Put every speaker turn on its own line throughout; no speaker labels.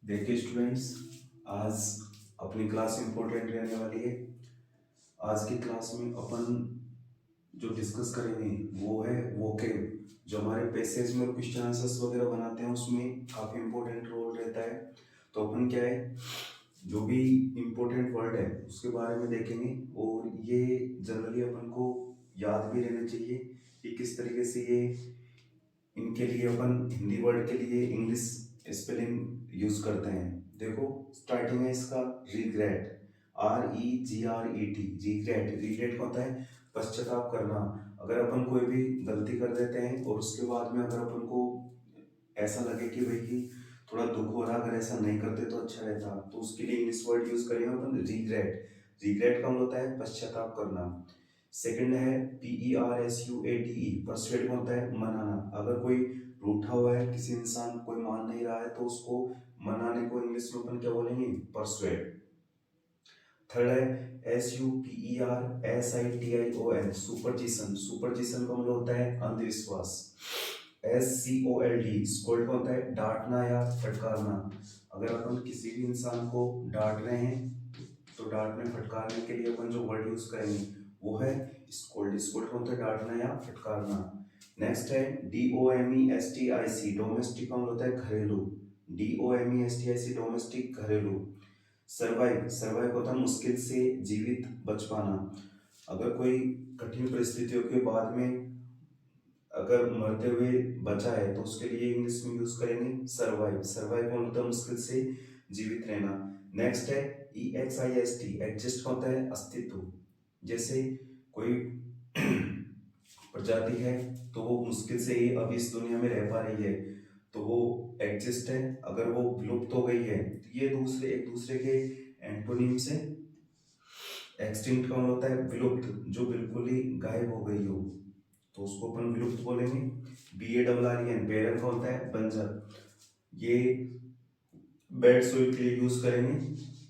देखिए स्टूडेंट्स, आज अपनी क्लास इम्पोर्टेंट रहने वाली है। आज की क्लास में अपन जो डिस्कस करेंगे वो है वोकेब। जो हमारे पैसेज में क्वेश्चन आंसर्स वगैरह बनाते हैं उसमें काफ़ी इम्पोर्टेंट रोल रहता है। तो अपन क्या है, जो भी इम्पोर्टेंट वर्ड है उसके बारे में देखेंगे और ये जनरली अपन को याद भी रहना चाहिए कि किस तरीके से ये इनके लिए अपन हिंदी वर्ड के लिए इंग्लिश स्पेलिंग यूज करते हैं। देखो स्टार्टिंग है इसका रिग्रेट, रिग्रेट। रिग्रेट का होता है पश्चाताप करना। अगर अपन कोई भी गलती कर देते हैं और उसके बाद में अगर अपन को ऐसा लगे कि भाई कि थोड़ा दुख हो रहा, अगर ऐसा नहीं करते तो अच्छा रहता, तो उसके लिए इंग्लिश वर्ड यूज करेंगे अपन रिग्रेट। रिग्रेट का मतलब होता है पश्चाताप करना। सेकंड है PERSUATE, परसुएट में होता है मनाना। अगर कोई रूठा हुआ है, किसी इंसान कोई मान नहीं रहा है, तो उसको मनाने को इंग्लिश में अपन क्या बोलेंगे, परसुएट। थर्ड है SUPERSITION, सुपरजिशन। सुपरजिशन का मतलब होता है अंधविश्वास। SCOLD, स्कोल्ड का होता है डांटना या फटकारना। अगर अपन किसी भी इंसान को डांट रहे हैं तो डांटने फटकारने के लिए अपन जो वर्ड यूज करेंगे वो है स्कोल्ड। स्कोल्ड का मतलब डांटना या फटकारना। नेक्स्ट है DOMESTIC, डोमेस्टिक का मतलब होता है घरेलू। DOMESTIC, डोमेस्टिक घरेलू। सर्वाइव, सर्वाइव होता है मुश्किल से जीवित बच पाना। अगर कोई कठिन परिस्थितियों के बाद में अगर मरते हुए बचा है तो उसके लिए इंग्लिश में यूज करेंगे सर्वाइव। सर्वाइव का मतलब मुश्किल से जीवित रहना। नेक्स्ट है EXIST, एग्जिस्ट होता है अस्तित्व। जैसे कोई प्रजाति है तो वो मुश्किल से ही अब इस दुनिया में रह पा रही है, तो वो एग्जिस्ट है। अगर वो विलुप्त हो गई है तो ये दूसरे एक दूसरे के एंटोनिम से। एक्सटिंक्ट का मतलब होता है विलुप्त, जो बिल्कुल ही गायब हो गई हो, तो उसको अपन विलुप्त बोलेंगे। BARREN, बेरन का होता है बंजर। ये बेड सोइल के लिए यूज करेंगे।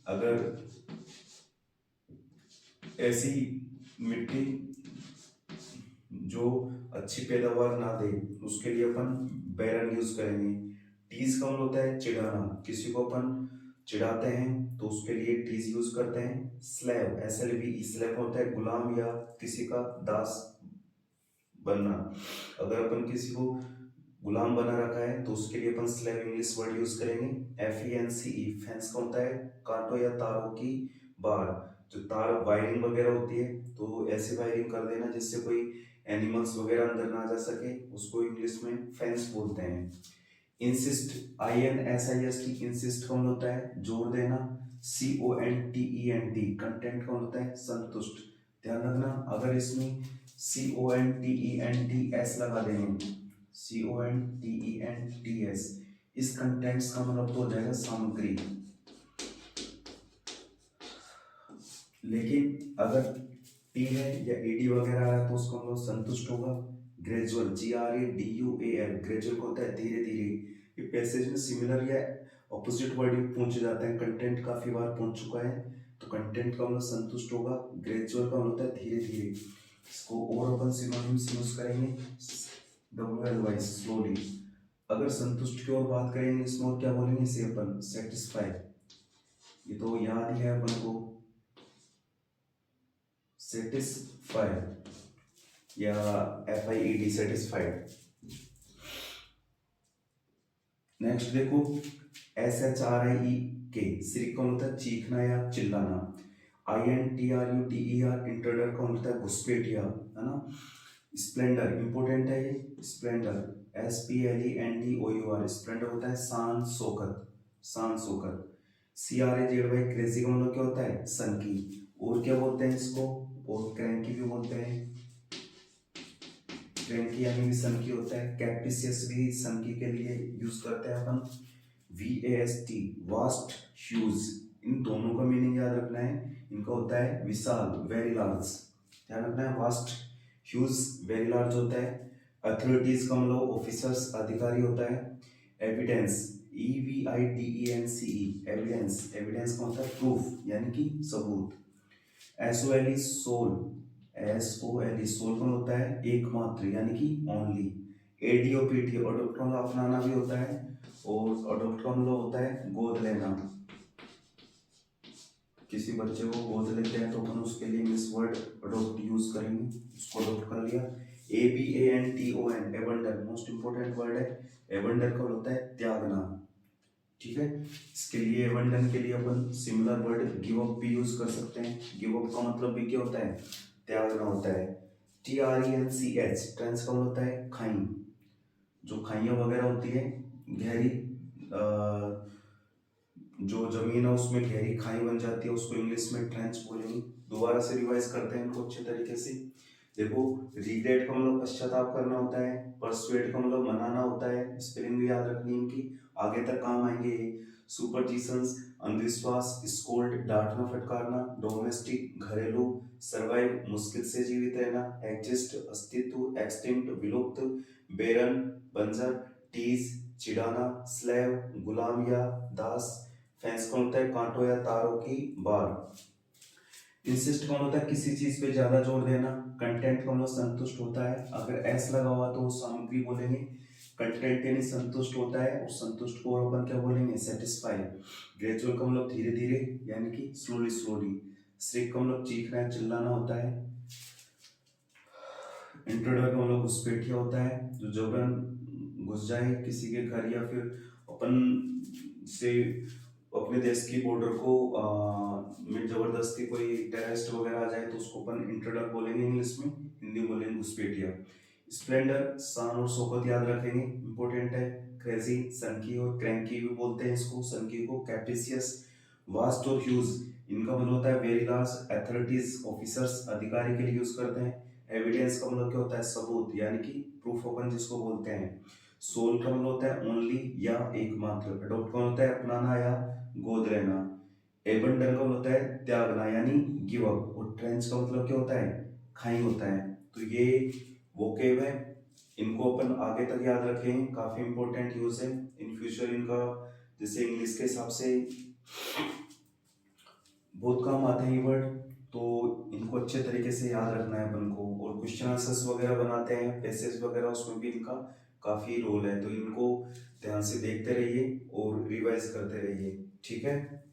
अगर ऐसी मिट्टी जो अच्छी पैदावार ना दे उसके लिए अपन बैरन यूज करेंगे। टीज का मतलब होता है चिढ़ाना, किसी को अपन चिढ़ाते हैं तो उसके लिए टीज यूज करते हैं। स्लेव, SLV, स्लेव होता है गुलाम या किसी का दास बनना। अगर अपन किसी को गुलाम बना रखा है तो उसके लिए अपन स्लेव इंग्लिश वर्ड यूज करेंगे। FENCE, फेंस का होता है कांटों या तारों की बाड़। जो तार वायरिंग वगैरह होती है तो ऐसे वायरिंग कर देना जिससे कोई एनिमल्स वगैरह अंदर ना जा सके, उसको इंग्लिश में फेंस बोलते हैं। इंसिस्ट, INSIST, इंसिस्ट का मतलब होता है जोर देना। CONTENT, कंटेंट का मतलब होता है संतुष्ट। ध्यान रखना अगर इसमें CONTENTS लगा देंगे, CONTENTS, इस कंटेंट्स का मतलब तो हो जाएगा सामग्री। लेकिन अगर टी है या एडी वगैरह है तो उसका मतलब संतुष्ट होगा। ग्रेजुअल, GRADUAL, ग्रेजुअल को होता है धीरे धीरे। ये पैसेज में सिमिलर या ऑपोजिट वर्ड पूछे जाते हैं, कंटेंट काफी बार पूछ चुका है, तो कंटेंट का मतलब संतुष्ट होगा। ग्रेजुअल का मतलब होता है धीरे धीरे। इसको और अपन सिनोनिम्स यूज करेंगे, WLY, स्लोली। अगर संतुष्ट की ओर बात करेंगे इसमें और क्या बोलेंगे, इसे अपन सेटिस्फाइड। ये तो याद ही है अपन को, सेटिस्फाइड या FIED, सेटिस्फाइड। नेक्स्ट देखो SHRIEK, सिरिक का मतलब है चीखना या चिल्लाना। INTRUDER, इंटरडर का मतलब है घुसपैठिया, है ना। स्प्लेंडर, इंपोर्टेंट है ये, स्प्लेंडर, SPLENDOUR, स्प्लेंडर होता है शान शौकत, शान शौकत। CRAZY, क्रेजी का मतलब क्या होता है सनकी। और क्या बोलते हैं इसको, और क्रैंकी भी बोलते हैं। क्रैंकी यानी भी सनकी होता है। कैप्रिसियस भी सनकी के लिए यूज करते हैं अपन। VAST, वास्ट, ह्यूज, इन दोनों का मीनिंग याद रखना है। इनका होता है विशाल, वेरी लार्ज। ध्यान रखना है, वास्ट, ह्यूज, वेरी लार्ज होता है। अथॉरिटीज का मतलब ऑफिसर्स, अधिकारी होता है। एविडेंस, EVIDENCE, एविडेंस, एविडेंस का होता है प्रूफ यानी कि सबूत। SOLE, सोल, SOLE, सोल का होता है एकमात्र यानी कि ओनली। ADOPT, अडोप्ट अपनाना भी होता है। और अडोप्ट का मतलब होता है गोद लेना। किसी बच्चे को गोद लेते हैं तो अपन उसके लिए इंग्लिश वर्ड अडोप्ट यूज करेंगे। उसको अडोप्ट कर लिया। ABANTON, abandon most important word है। एबंडन का होता है त्यागना। ठीक है, इसके लिए एबंडन के लिए अपन सिमिलर वर्ड गिव अप भी यूज कर सकते हैं। गिव अप का मतलब भी क्या होता है, त्यागना होता है। TRENCH, ट्रेंच का मतलब होता है खाई। जो खाइयाँ वगैरह होती है गहरी, जो जमीन है उसमें गहरी खाई बन जाती है, उसको इंग्लिश में ट्रेंच बोलेंगे। दोबारा से रिवाइज करते हैं इनको अच्छे तरीके से। देखो, रिग्रेट का मतलब पश्चाताप करना होता है। परसुएट का मतलब मनाना होता है। स्पेलिंग भी याद रखनी है इनकी, आगे तक काम आएंगे। सुपरस्टिशंस, अंधविश्वास। स्कोल्ड, डांटना फटकारना। डोमेस्टिक, घरेलू। सर्वाइव, मुश्किल से जीवित रहना। एग्जिस्ट, अस्तित्व। एक्सटिंक्ट, विलुप्त। बेरन, बंजर। टीज, चिढ़ाना। स्लेव, गुलाम या दास। फेंस कौन होता है, कांटों या तारों की बार। इंसिस्ट कौन होता है, किसी चीज पे ज्यादा जोर देना। कंटेंट कौन होता है, संतुष्ट होता है। अगर एस लगा हुआ तो सामग्री बोलेंगे। कंटेंट यानी संतुष्ट होता है, और संतुष्ट को अपन क्या बोलेंगे, सेटिस्फाई। ग्रेजुअल का मतलब धीरे धीरे यानी कि स्लोली स्लोली। श्रिक का मतलब चीखना है, चिल्लाना होता है। इंट्रोडर का मतलब घुसपैठिया होता है, जो जबरन घुस जाए किसी के घर, या फिर अपन से अपने देश की बॉर्डर को में जबरदस्ती कोई टेररिस्ट वगैरह आ जाए तो उसको अपन इंट्रोडर बोलेंगे इंग्लिश में। हिंदी में बोलेंगे घुसपैठिया। स्प्लेंडर, शान और शौकत याद रखेंगे, इंपॉर्टेंट है। क्रेजी, सनकी और क्रैंकी भी बोलते हैं इसको, सनकी को। कैप्रिसियस, वास्ट और ह्यूज, इनका मतलब होता है वेरी लार्ज। अथॉरिटीज, ऑफिसर्स, अधिकारी के लिए यूज करते हैं। एविडेंस का मतलब क्या होता है, सबूत यानी कि प्रूफ अपन जिसको बोलते हैं। सोल का मतलब होता है ओनली या एकमात्र। अडॉप्ट का मतलब होता है अपनाना या गोद लेना। एबंडन का मतलब होता है त्यागना यानी गिव अप। और ट्रेंच का मतलब क्या होता है, खाई होता है। तो ये वोकेब है, इनको अपन आगे तक याद रखें, काफी इंपॉर्टेंट यूज है इन फ्यूचर इनका। जैसे इंग्लिश के हिसाब से बहुत काम आते हैं ये वर्ड, तो इनको अच्छे तरीके से याद रखना है अपन को। और क्वेश्चन आंसर्स वगैरह बनाते हैं, पैसेज वगैरह, उसमें भी इनका काफी रोल है। तो इनको ध्यान से देखते रहिए और रिवाइज करते रहिए। ठीक है।